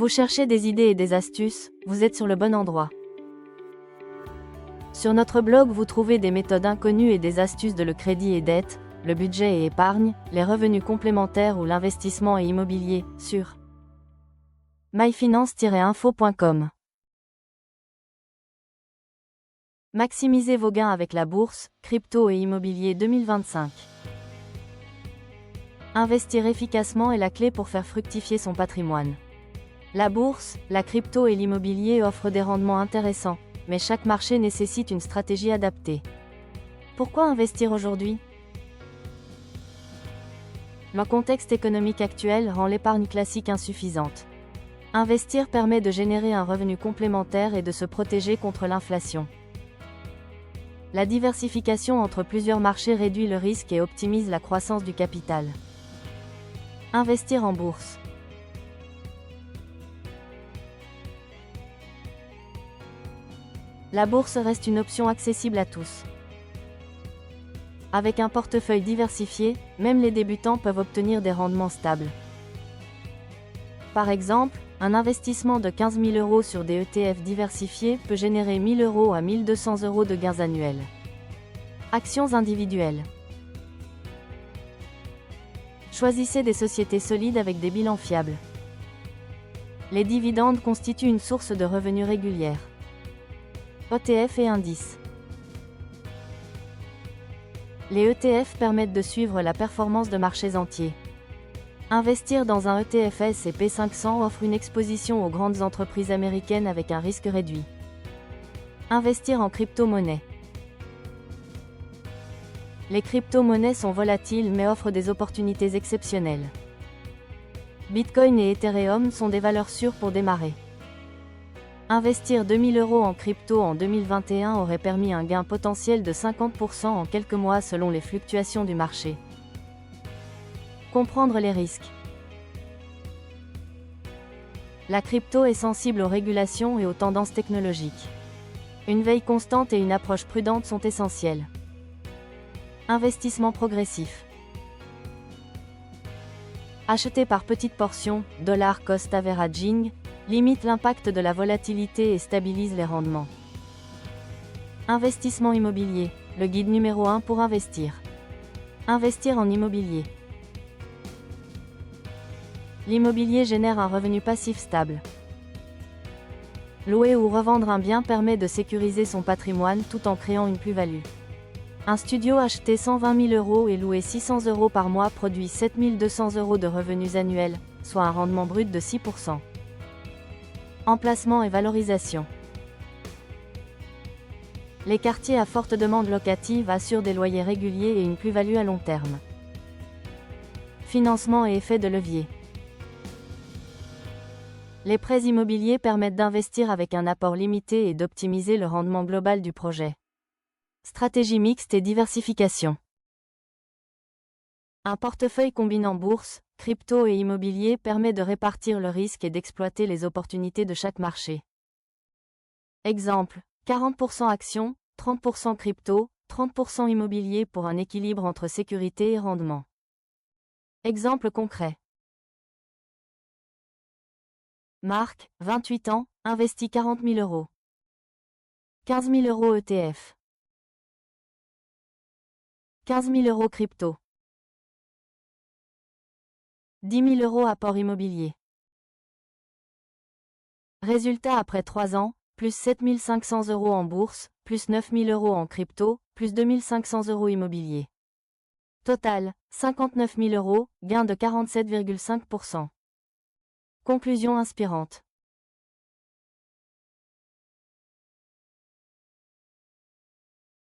Vous cherchez des idées et des astuces, vous êtes sur le bon endroit. Sur notre blog, vous trouvez des méthodes inconnues et des astuces de le crédit et dette, le budget et épargne, les revenus complémentaires ou l'investissement et immobilier, sur myfinance-info.com. Maximisez vos gains avec la bourse, crypto et immobilier 2025. Investir efficacement est la clé pour faire fructifier son patrimoine. La bourse, la crypto et l'immobilier offrent des rendements intéressants, mais chaque marché nécessite une stratégie adaptée. Pourquoi investir aujourd'hui ? Le contexte économique actuel rend l'épargne classique insuffisante. Investir permet de générer un revenu complémentaire et de se protéger contre l'inflation. La diversification entre plusieurs marchés réduit le risque et optimise la croissance du capital. Investir en bourse. La bourse reste une option accessible à tous. Avec un portefeuille diversifié, même les débutants peuvent obtenir des rendements stables. Par exemple, un investissement de 15 000 € sur des ETF diversifiés peut générer 1 000 € à 1 200 € de gains annuels. Actions individuelles. Choisissez des sociétés solides avec des bilans fiables. Les dividendes constituent une source de revenus régulière. ETF et indices. Les ETF permettent de suivre la performance de marchés entiers. Investir dans un ETF S&P 500 offre une exposition aux grandes entreprises américaines avec un risque réduit. Investir en crypto-monnaie. Les crypto-monnaies sont volatiles mais offrent des opportunités exceptionnelles. Bitcoin et Ethereum sont des valeurs sûres pour démarrer. Investir 2 000 € en crypto en 2021 aurait permis un gain potentiel de 50% en quelques mois selon les fluctuations du marché. Comprendre les risques. La crypto est sensible aux régulations et aux tendances technologiques. Une veille constante et une approche prudente sont essentielles. Investissement progressif. Acheter par petites portions, dollar cost averaging, limite l'impact de la volatilité et stabilise les rendements. Investissement immobilier, le guide numéro 1 pour investir. Investir en immobilier. L'immobilier génère un revenu passif stable. Louer ou revendre un bien permet de sécuriser son patrimoine tout en créant une plus-value. Un studio acheté 120 000 € et loué 600 € par mois produit 7 200 € de revenus annuels, soit un rendement brut de 6%. Emplacement et valorisation. Les quartiers à forte demande locative assurent des loyers réguliers et une plus-value à long terme. Financement et effet de levier. Les prêts immobiliers permettent d'investir avec un apport limité et d'optimiser le rendement global du projet. Stratégie mixte et diversification. Un portefeuille combinant bourse, crypto et immobilier permet de répartir le risque et d'exploiter les opportunités de chaque marché. Exemple, 40% actions, 30% crypto, 30% immobilier pour un équilibre entre sécurité et rendement. Exemple concret. Marc, 28 ans, investit 40 000 €. 15 000 € ETF. 15 000 € crypto. 10 000 € apport immobilier. Résultat après 3 ans, plus 7 500 € en bourse, plus 9 000 € en crypto, plus 2 500 € immobilier. Total, 59 000 €, gain de 47,5%. Conclusion inspirante.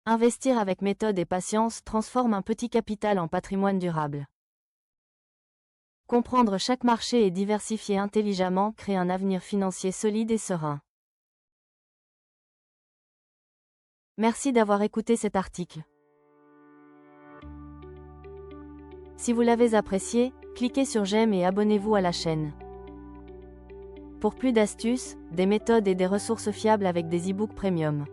Investir avec méthode et patience transforme un petit capital en patrimoine durable. Comprendre chaque marché et diversifier intelligemment crée un avenir financier solide et serein. Merci d'avoir écouté cet article. Si vous l'avez apprécié, cliquez sur j'aime et abonnez-vous à la chaîne. Pour plus d'astuces, des méthodes et des ressources fiables avec des e-books premium.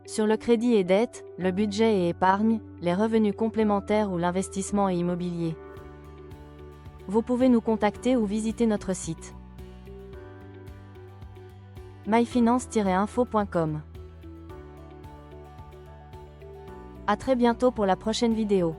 Sur le crédit et dette, le budget et épargne, les revenus complémentaires ou l'investissement et immobilier. Vous pouvez nous contacter ou visiter notre site. myfinance-info.com. À très bientôt pour la prochaine vidéo.